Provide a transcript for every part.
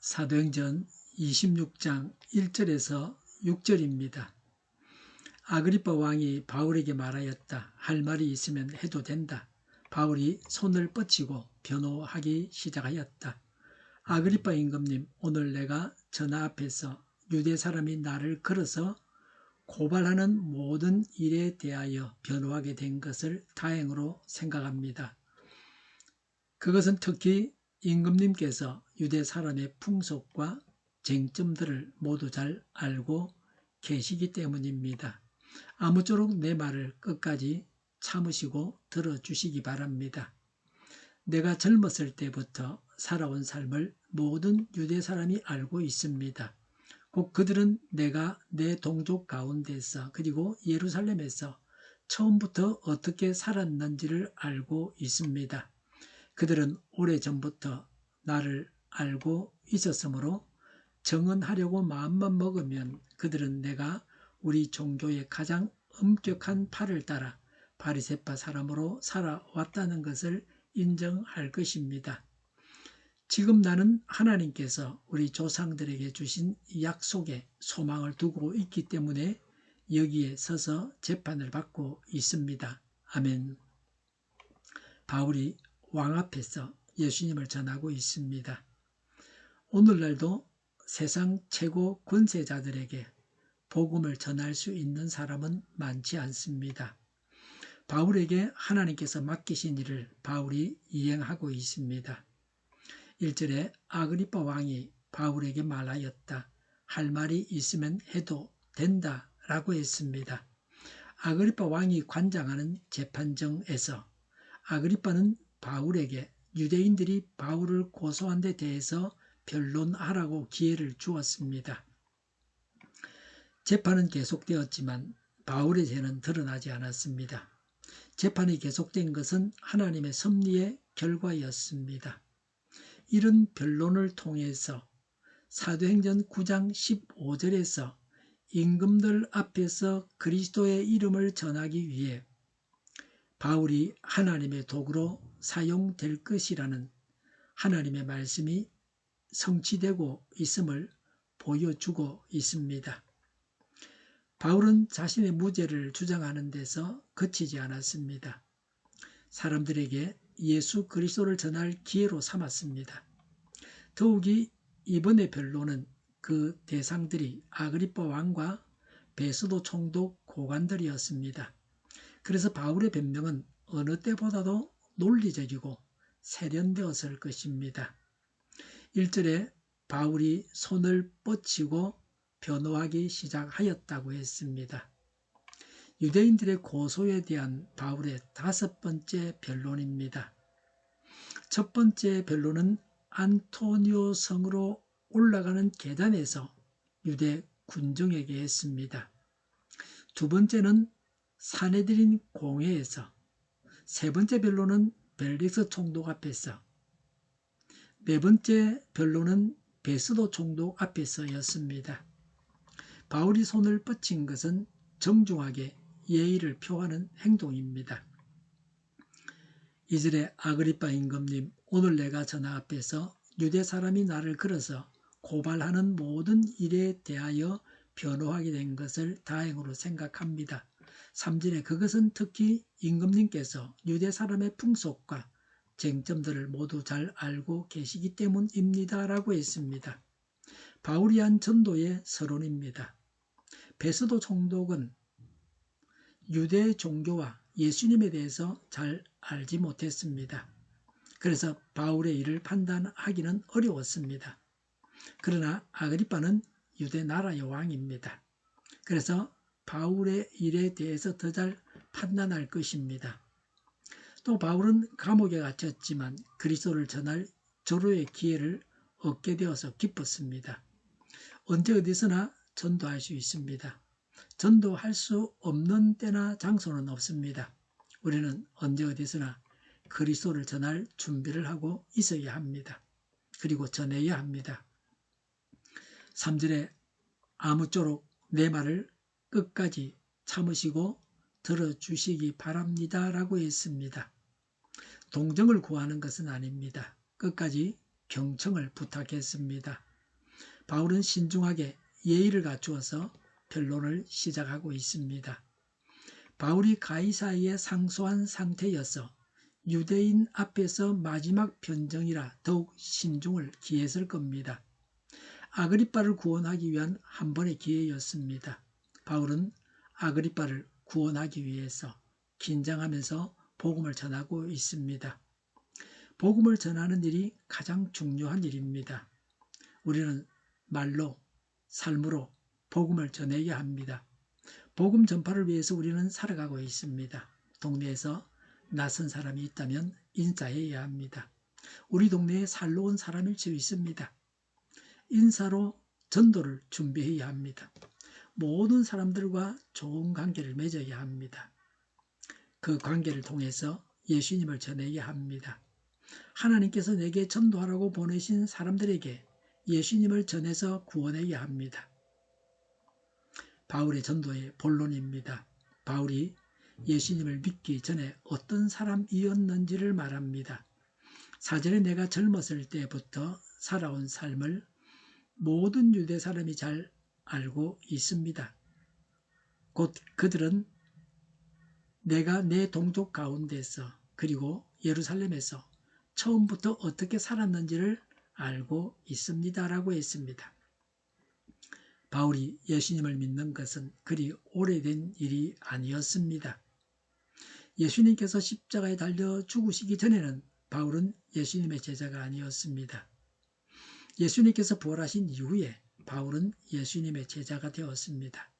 사도행전 26장 1절에서 6절입니다. 아그리빠 왕이 바울에게 말하였다. 할 말이 있으면 해도 된다. 바울이 손을 뻗치고 변호하기 시작하였다. 아그리빠 임금님, 오늘 내가 전하 앞에서 유대 사람이 나를 걸어서 고발하는 모든 일에 대하여 변호하게 된 것을 다행으로 생각합니다. 그것은 특히 임금님께서 유대 사람의 풍속과 쟁점들을 모두 잘 알고 계시기 때문입니다. 아무쪼록 내 말을 끝까지 참으시고 들어주시기 바랍니다. 내가 젊었을 때부터 살아온 삶을 모든 유대 사람이 알고 있습니다. 곧 그들은 내가 내 동족 가운데서 그리고 예루살렘에서 처음부터 어떻게 살았는지를 알고 있습니다. 그들은 오래전부터 나를 알고 있었으므로 정언하려고 마음만 먹으면 그들은 내가 우리 종교의 가장 엄격한 팔을 따라 바리새파 사람으로 살아왔다는 것을 인정할 것입니다. 지금 나는 하나님께서 우리 조상들에게 주신 약속에 소망을 두고 있기 때문에 여기에 서서 재판을 받고 있습니다. 아멘. 바울이 왕 앞에서 예수님을 전하고 있습니다. 오늘날도 세상 최고 권세자들에게 복음을 전할 수 있는 사람은 많지 않습니다. 바울에게 하나님께서 맡기신 일을 바울이 이행하고 있습니다. 1절에 아그리빠 왕이 바울에게 말하였다. 할 말이 있으면 해도 된다 라고 했습니다. 아그리빠 왕이 관장하는 재판정에서 아그리빠는 바울에게 유대인들이 바울을 고소한 데 대해서 변론하라고 기회를 주었습니다. 재판은 계속되었지만 바울의 죄는 드러나지 않았습니다. 재판이 계속된 것은 하나님의 섭리의 결과였습니다. 이런 변론을 통해서 사도행전 9장 15절에서 임금들 앞에서 그리스도의 이름을 전하기 위해 바울이 하나님의 도구로 사용될 것이라는 하나님의 말씀이 성취되고 있음을 보여주고 있습니다. 바울은 자신의 무죄를 주장하는 데서 그치지 않았습니다. 사람들에게 예수 그리스도를 전할 기회로 삼았습니다. 더욱이 이번의 변론은 그 대상들이 아그리빠 왕과 베스도 총독 고관들이었습니다. 그래서 바울의 변명은 어느 때보다도 논리적이고 세련되었을 것입니다. 1절에 바울이 손을 뻗치고 변호하기 시작하였다고 했습니다. 유대인들의 고소에 대한 바울의 5번째 변론입니다. 첫 번째 변론은 안토니오 성으로 올라가는 계단에서 유대 군중에게 했습니다. 두 번째는 사내들인 공회에서, 세 번째 변론은 벨릭스 총독 앞에서, 네 번째 변론은 베스도 총독 앞에서였습니다. 바울이 손을 뻗친 것은 정중하게 예의를 표하는 행동입니다. 2절에 아그리빠 임금님, 오늘 내가 전하 앞에서 유대 사람이 나를 걸어서 고발하는 모든 일에 대하여 변호하게 된 것을 다행으로 생각합니다. 3절에 그것은 특히 임금님께서 유대 사람의 풍속과 쟁점들을 모두 잘 알고 계시기 때문입니다 라고 했습니다. 바울이 한 전도의 서론입니다. 베스도 총독은 유대 종교와 예수님에 대해서 잘 알지 못했습니다. 그래서 바울의 일을 판단하기는 어려웠습니다. 그러나 아그리빠는 유대 나라의 왕입니다. 그래서 바울의 일에 대해서 더 잘 판단할 것입니다. 또 바울은 감옥에 갇혔지만 그리스도를 전할 절호의 기회를 얻게 되어서 기뻤습니다. 언제 어디서나 전도할 수 있습니다. 전도할 수 없는 때나 장소는 없습니다. 우리는 언제 어디서나 그리스도를 전할 준비를 하고 있어야 합니다. 그리고 전해야 합니다. 3절에 아무쪼록 내 말을 끝까지 참으시고 들어주시기 바랍니다 라고 했습니다. 동정을 구하는 것은 아닙니다. 끝까지 경청을 부탁했습니다. 바울은 신중하게 예의를 갖추어서 변론을 시작하고 있습니다. 바울이 가이사이에 상소한 상태여서 유대인 앞에서 마지막 변정이라 더욱 신중을 기했을 겁니다. 아그리빠를 구원하기 위한 한 번의 기회였습니다. 바울은 아그리빠를 구원하기 위해서 긴장하면서 복음을 전하고 있습니다. 복음을 전하는 일이 가장 중요한 일입니다. 우리는 말로, 삶으로 복음을 전해야 합니다. 복음 전파를 위해서 우리는 살아가고 있습니다. 동네에서 낯선 사람이 있다면 인사해야 합니다. 우리 동네에 살러 온 사람일 수 있습니다. 인사로 전도를 준비해야 합니다. 모든 사람들과 좋은 관계를 맺어야 합니다. 그 관계를 통해서 예수님을 전해야 합니다. 하나님께서 내게 전도하라고 보내신 사람들에게 예수님을 전해서 구원해야 합니다. 바울의 전도의 본론입니다. 바울이 예수님을 믿기 전에 어떤 사람이었는지를 말합니다. 사전에 내가 젊었을 때부터 살아온 삶을 모든 유대 사람이 잘 알고 있습니다. 곧 그들은 내가 내 동족 가운데서 그리고 예루살렘에서 처음부터 어떻게 살았는지를 알고 있습니다라고 했습니다. 바울이 예수님을 믿는 것은 그리 오래된 일이 아니었습니다. 예수님께서 십자가에 달려 죽으시기 전에는 바울은 예수님의 제자가 아니었습니다. 예수님께서 부활하신 이후에 바울은 예수님의 제자가 되었습니다.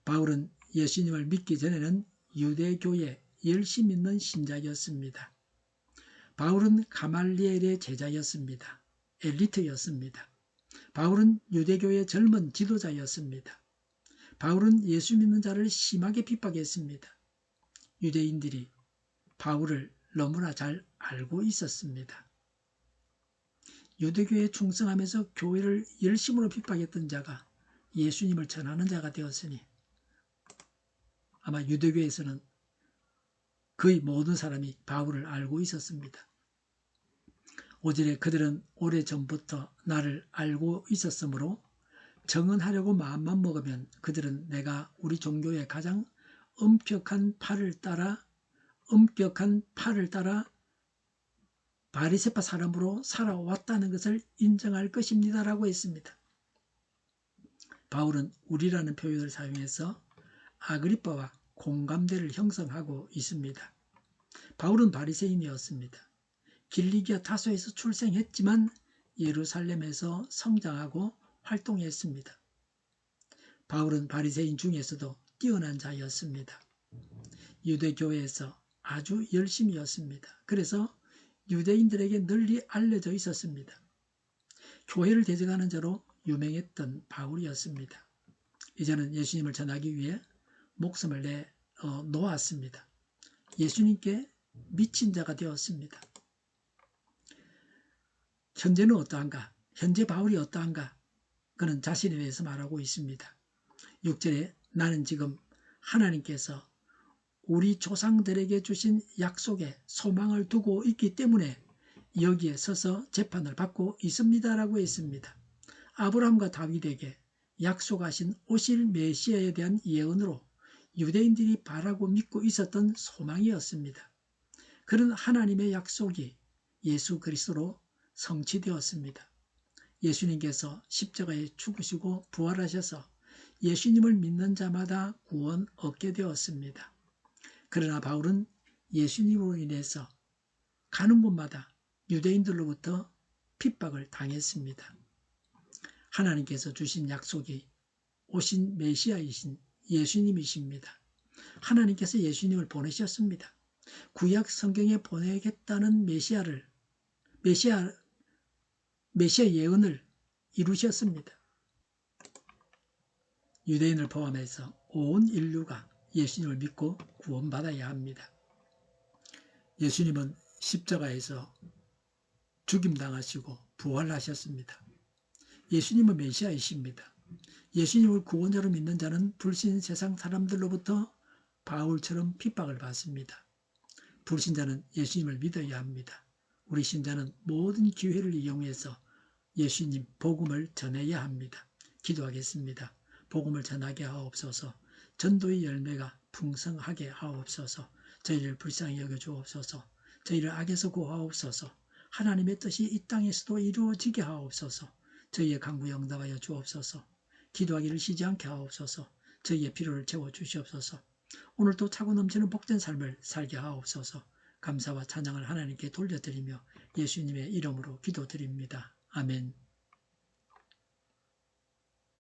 바울은 예수님을 믿기 전에는 유대교에 열심히 있는 신자였습니다. 바울은 가말리엘의 제자였습니다. 엘리트였습니다. 바울은 유대교의 젊은 지도자였습니다. 바울은 예수 믿는 자를 심하게 핍박했습니다. 유대인들이 바울을 너무나 잘 알고 있었습니다. 유대교에 충성하면서 교회를 열심으로 핍박했던 자가 예수님을 전하는 자가 되었으니 아마 유대교에서는 거의 모든 사람이 바울을 알고 있었습니다. 오전에 그들은 오래전부터 나를 알고 있었으므로 정언하려고 마음만 먹으면 그들은 내가 우리 종교의 가장 엄격한 팔을 따라 바리새파 사람으로 살아왔다는 것을 인정할 것입니다라고 했습니다. 바울은 우리라는 표현을 사용해서 아그리빠와 공감대를 형성하고 있습니다. 바울은 바리새인이었습니다. 길리기아 타소에서 출생했지만 예루살렘에서 성장하고 활동했습니다. 바울은 바리새인 중에서도 뛰어난 자였습니다. 유대교회에서 아주 열심이었습니다. 그래서 유대인들에게 널리 알려져 있었습니다. 교회를 대적하는 자로 유명했던 바울이었습니다. 이제는 예수님을 전하기 위해 목숨을 놓았습니다. 예수님께 미친 자가 되었습니다. 현재는 어떠한가? 현재 바울이 어떠한가? 그는 자신에 대해서 말하고 있습니다. 6절에 나는 지금 하나님께서 우리 조상들에게 주신 약속에 소망을 두고 있기 때문에 여기에 서서 재판을 받고 있습니다라고 했습니다. 아브라함과 다윗에게 약속하신 오실 메시아에 대한 예언으로 유대인들이 바라고 믿고 있었던 소망이었습니다. 그런 하나님의 약속이 예수 그리스도로 성취되었습니다. 예수님께서 십자가에 죽으시고 부활하셔서 예수님을 믿는 자마다 구원 얻게 되었습니다. 그러나 바울은 예수님으로 인해서 가는 곳마다 유대인들로부터 핍박을 당했습니다. 하나님께서 주신 약속이 오신 메시아이신 예수님이십니다. 하나님께서 예수님을 보내셨습니다. 구약 성경에 보내겠다는 메시아 예언을 이루셨습니다. 유대인을 포함해서 온 인류가 예수님을 믿고 구원받아야 합니다. 예수님은 십자가에서 죽임당하시고 부활하셨습니다. 예수님은 메시아이십니다. 예수님을 구원자로 믿는 자는 불신 세상 사람들로부터 바울처럼 핍박을 받습니다. 불신자는 예수님을 믿어야 합니다. 우리 신자는 모든 기회를 이용해서 예수님 복음을 전해야 합니다. 기도하겠습니다. 복음을 전하게 하옵소서. 전도의 열매가 풍성하게 하옵소서. 저희를 불쌍히 여겨주옵소서. 저희를 악에서 구하옵소서. 하나님의 뜻이 이 땅에서도 이루어지게 하옵소서. 저희의 간구 응답하여 주옵소서. 기도하기를 쉬지 않게 하옵소서. 저희의 필요를 채워주시옵소서. 오늘도 차고 넘치는 복된 삶을 살게 하옵소서. 감사와 찬양을 하나님께 돌려드리며 예수님의 이름으로 기도드립니다. 아멘.